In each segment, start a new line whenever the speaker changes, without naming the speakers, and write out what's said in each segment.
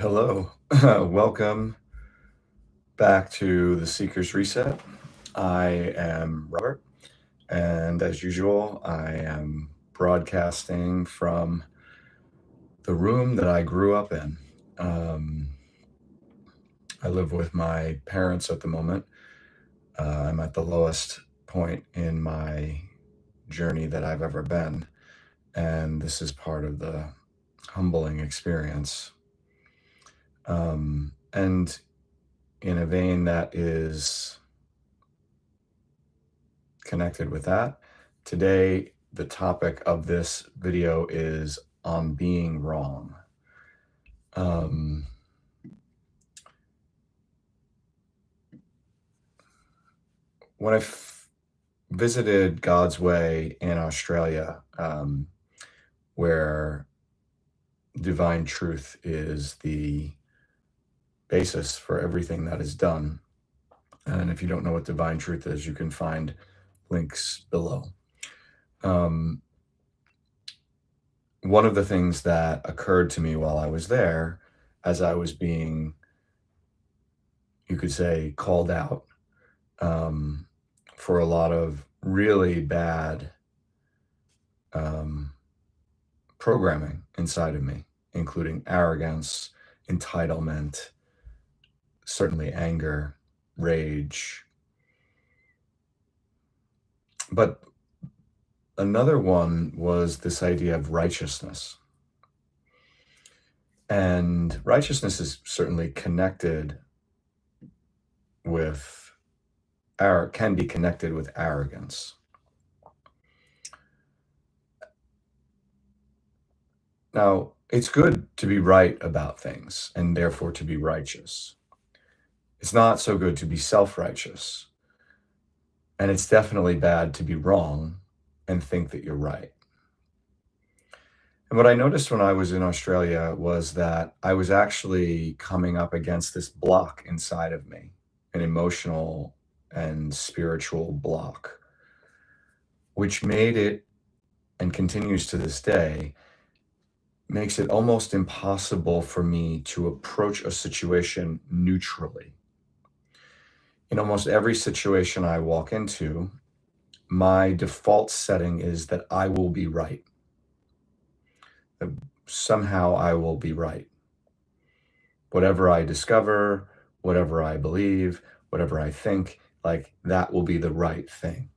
Hello, welcome back to the Seeker's Reset. I am Robert, and as usual, I am broadcasting from the room that I grew up in. Um, I live with my parents at the moment. I'm at the lowest point in my journey that I've ever been, and this is part of the humbling experience. And in a vein that is connected with that, today the topic of this video is on being wrong. Um, when I visited God's Way in Australia, where divine truth is the basis for everything that is done, and if you don't know what divine truth is, you can find links below. One of the things that occurred to me while I was there, as I was being, you could say, called out for a lot of really bad programming inside of me, including arrogance, entitlement, certainly anger, rage. But another one was this idea of righteousness. And righteousness is certainly connected with can be connected with arrogance. Now, it's good to be right about things and therefore to be righteous. It's not so good to be self-righteous. And it's definitely bad to be wrong and think that you're right. And what I noticed when I was in Australia was that I was actually coming up against this block inside of me, an emotional and spiritual block, which made it, and continues to this day, makes it almost impossible for me to approach a situation neutrally. In almost every situation I walk into, my default setting is that I will be right. That somehow I will be right. Whatever I discover, whatever I believe, whatever I think, like that will be the right thing.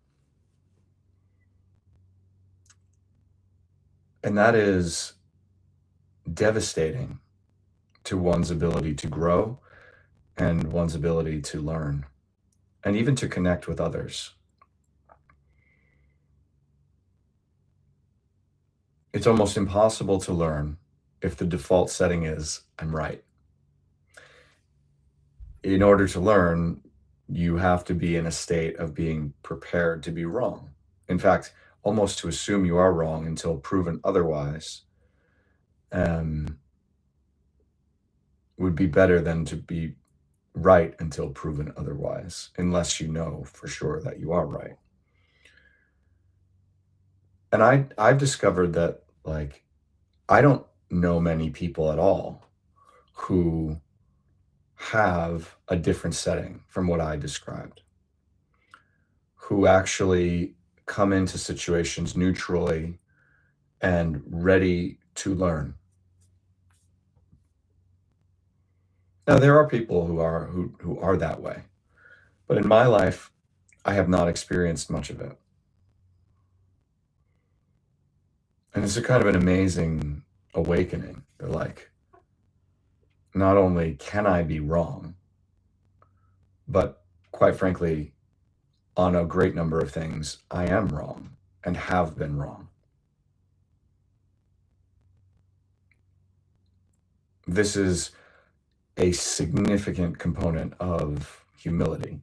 And that is devastating to one's ability to grow and one's ability to learn and even to connect with others. It's almost impossible to learn if the default setting is I'm right. In order to learn, you have to be in a state of being prepared to be wrong. In fact, almost to assume you are wrong until proven otherwise would be better than to be right until proven otherwise, unless you know for sure that you are right. And I've discovered that, like, I don't know many people at all who have a different setting from what I described, who actually come into situations neutrally and ready to learn. Now, there are people who are that way, but in my life, I have not experienced much of it. And it's a kind of an amazing awakening. They're like, not only can I be wrong, but quite frankly, on a great number of things, I am wrong and have been wrong. This is a significant component of humility.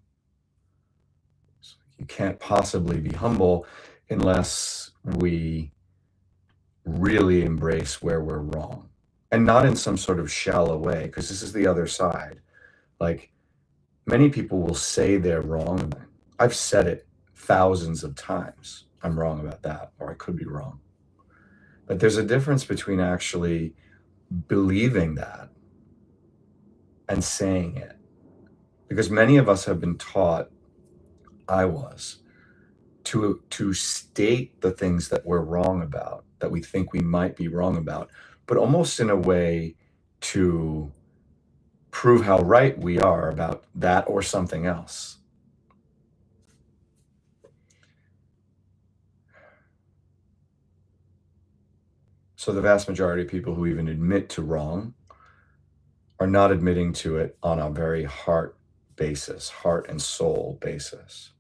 So you can't possibly be humble unless we really embrace where we're wrong, and not in some sort of shallow way, because this is the other side. Like, many people will say they're wrong. I've said it thousands of times. I'm wrong about that, or I could be wrong. But there's a difference between actually believing that and saying it. Because many of us have been taught, I was, to state the things that we're wrong about, that we think we might be wrong about, but almost in a way to prove how right we are about that or something else. So the vast majority of people who even admit to wrong are not admitting to it on a very heart basis, heart and soul basis.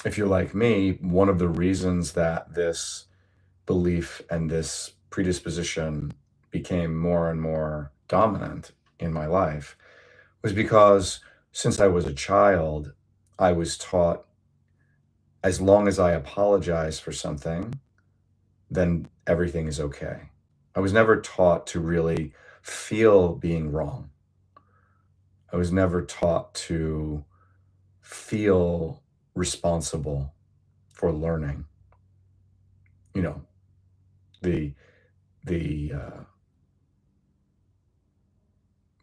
If you're like me, one of the reasons that this belief and this predisposition became more and more dominant in my life was because since I was a child, I was taught as long as I apologize for something, then everything is okay. I was never taught to really feel being wrong. I was never taught to feel responsible for learning. You know, the the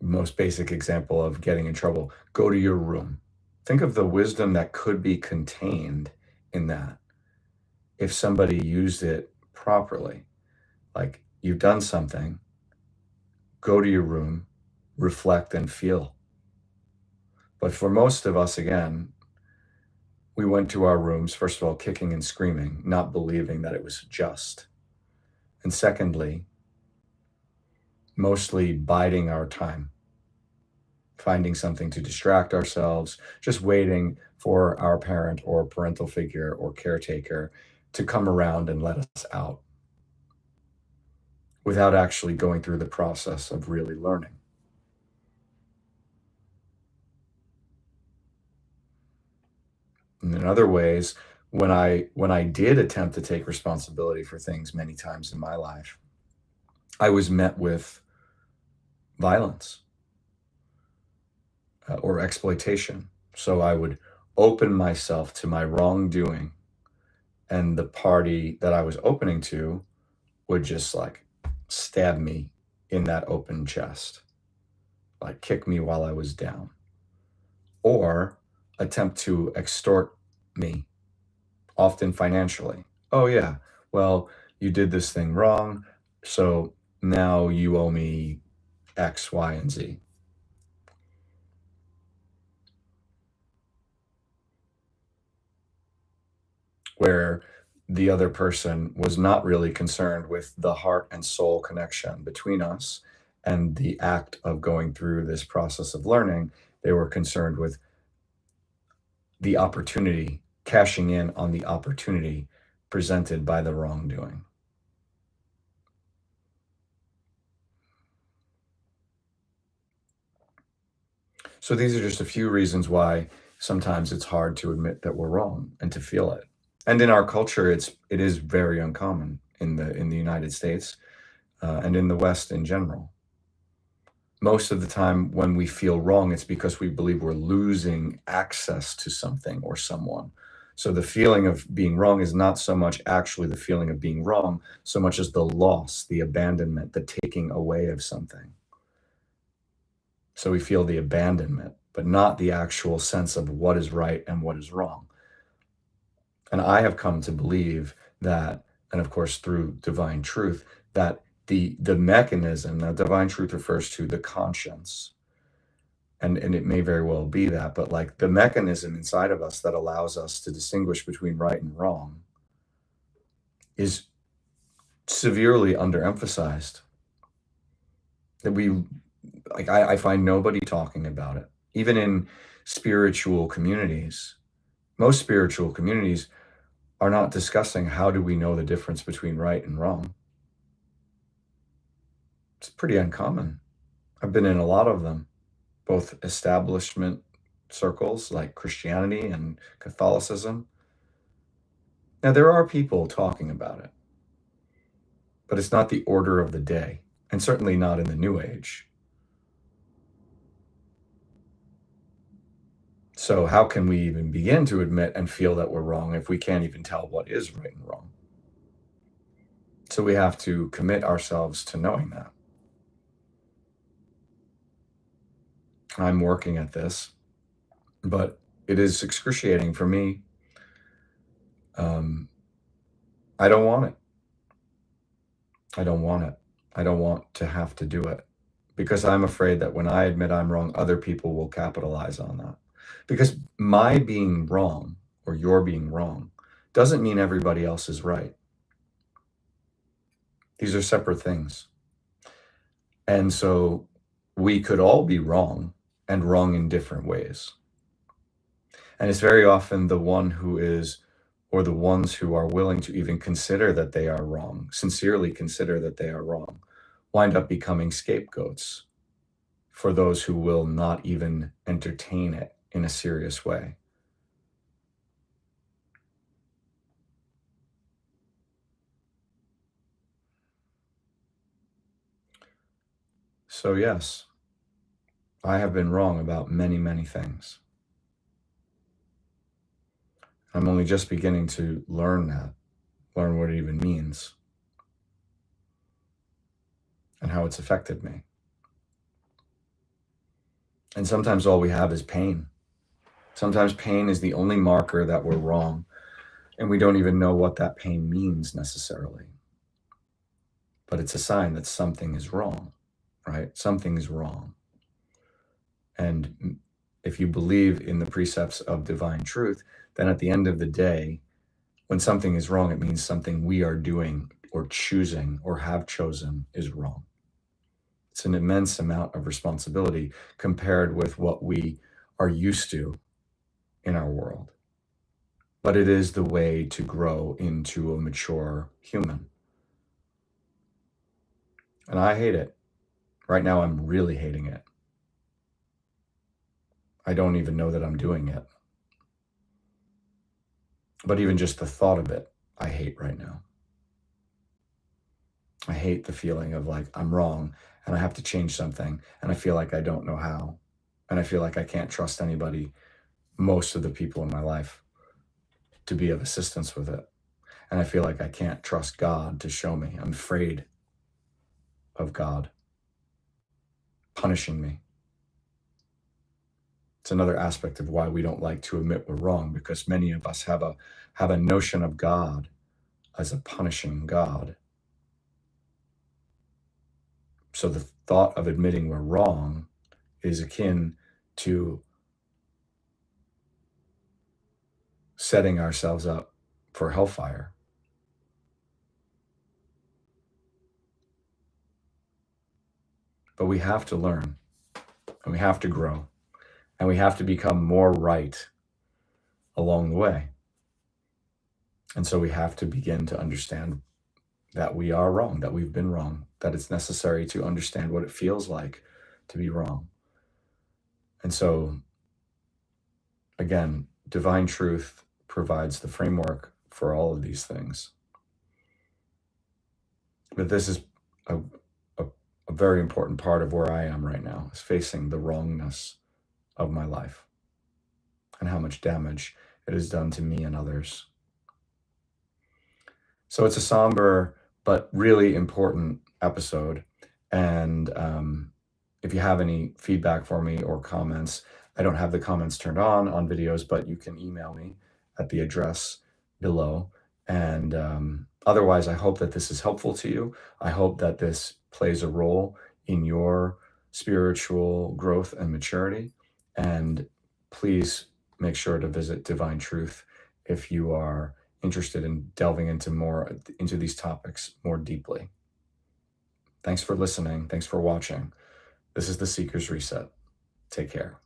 most basic example of getting in trouble: go to your room. Think of the wisdom that could be contained in that if somebody used it properly. Like, you've done something, go to your room, reflect and feel. But for most of us, again, we went to our rooms, first of all, kicking and screaming, not believing that it was just. And secondly, mostly biding our time, finding something to distract ourselves, just waiting for our parent or parental figure or caretaker to come around and let us out without actually going through the process of really learning. And in other ways, when I did attempt to take responsibility for things many times in my life, I was met with violence or exploitation. So I would open myself to my wrongdoing, and the party that I was opening to would just like stab me in that open chest, like kick me while I was down, or attempt to extort me, often financially. Oh, yeah, well, you did this thing wrong, so now you owe me X, Y, and Z. Where the other person was not really concerned with the heart and soul connection between us and the act of going through this process of learning. They were concerned with the opportunity, cashing in on the opportunity presented by the wrongdoing. So these are just a few reasons why sometimes it's hard to admit that we're wrong and to feel it. And in our culture, it is very uncommon in the United States and in the West in general. Most of the time when we feel wrong, it's because we believe we're losing access to something or someone. So the feeling of being wrong is not so much actually the feeling of being wrong, so much as the loss, the abandonment, the taking away of something. So we feel the abandonment, but not the actual sense of what is right and what is wrong. And I have come to believe that, and of course through divine truth, that the mechanism that divine truth refers to, the conscience, and it may very well be that, but like the mechanism inside of us that allows us to distinguish between right and wrong is severely underemphasized. That we like I find nobody talking about it. Even in spiritual communities, most spiritual communities are not discussing how do we know the difference between right and wrong. It's pretty uncommon. I've been in a lot of them, both establishment circles like Christianity and Catholicism. Now, there are people talking about it, but it's not the order of the day, and certainly not in the New Age. So, how can we even begin to admit and feel that we're wrong if we can't even tell what is right and wrong? So we have to commit ourselves to knowing that. I'm working at this, but it is excruciating for me. I don't want it. I don't want it. I don't want to have to do it, because I'm afraid that when I admit I'm wrong, other people will capitalize on that. Because my being wrong or your being wrong doesn't mean everybody else is right. These are separate things. And so we could all be wrong, and wrong in different ways. And it's very often the one who is, or the ones who are willing to even consider that they are wrong, sincerely consider that they are wrong, wind up becoming scapegoats for those who will not even entertain it in a serious way. So yes, I have been wrong about many, many things. I'm only just beginning to learn what it even means and how it's affected me. And sometimes all we have is pain. Sometimes pain is the only marker that we're wrong, and we don't even know what that pain means necessarily. But it's a sign that something is wrong, right? Something is wrong. And if you believe in the precepts of divine truth, then at the end of the day, when something is wrong, it means something we are doing or choosing or have chosen is wrong. It's an immense amount of responsibility compared with what we are used to in our world. But it is the way to grow into a mature human. And I hate it. Right now, I'm really hating it. I don't even know that I'm doing it. But even just the thought of it, I hate right now. I hate the feeling of like, I'm wrong and I have to change something, and I feel like I don't know how. And I feel like I can't trust anybody, most of the people in my life, to be of assistance with it. And I feel like I can't trust God to show me. I'm afraid of God punishing me. It's another aspect of why we don't like to admit we're wrong, because many of us have a notion of God as a punishing God. So the thought of admitting we're wrong is akin to setting ourselves up for hellfire. But we have to learn, and we have to grow, and we have to become more right along the way. And so we have to begin to understand that we are wrong, that we've been wrong, that it's necessary to understand what it feels like to be wrong. And so, again, divine truth provides the framework for all of these things. But this is a very important part of where I am right now, is facing the wrongness of my life and how much damage it has done to me and others. So it's a somber but really important episode. And if you have any feedback for me or comments, I don't have the comments turned on videos, but you can email me at the address below. And otherwise, I hope that this is helpful to you. I hope that this plays a role in your spiritual growth and maturity. And please make sure to visit Divine Truth if you are interested in delving into these topics more deeply. Thanks for listening. Thanks for watching. This is the Seeker's Reset. Take care.